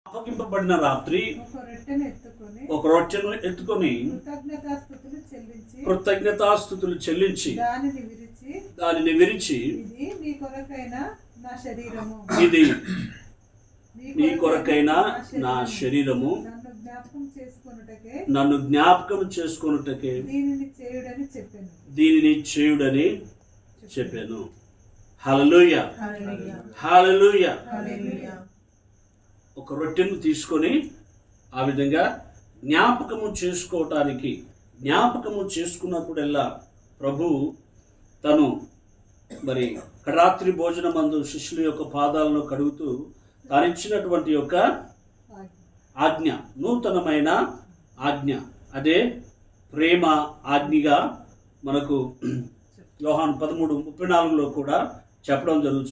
అప్పగింపబడిన రాత్రి ఒక రొట్టెను ఎత్తుకొని కృతజ్ఞతాస్తుతులు చెల్లించి దానిని విరిచి ఇది నీ కొరకైన నా శరీరము, నన్ను జ్ఞాపకం చేసుకొనుటకే దీనిని చేయుడని చెప్పాను. హల్లెలూయా, హల్లెలూయా. ఒక రొట్టెను తీసుకొని ఆ విధంగా జ్ఞాపకము చేసుకున్నప్పుడల్లా ప్రభు తను మరి రాత్రి భోజనమందు శిష్యుల యొక్క పాదాలను కడుగుతూ తానిచ్చినటువంటి యొక్క ఆజ్ఞ, నూతనమైన ఆజ్ఞ, అదే ప్రేమ ఆజ్ఞగా మనకు యోహాను 13:34 కూడా చెప్పడం జరుగుతుంది.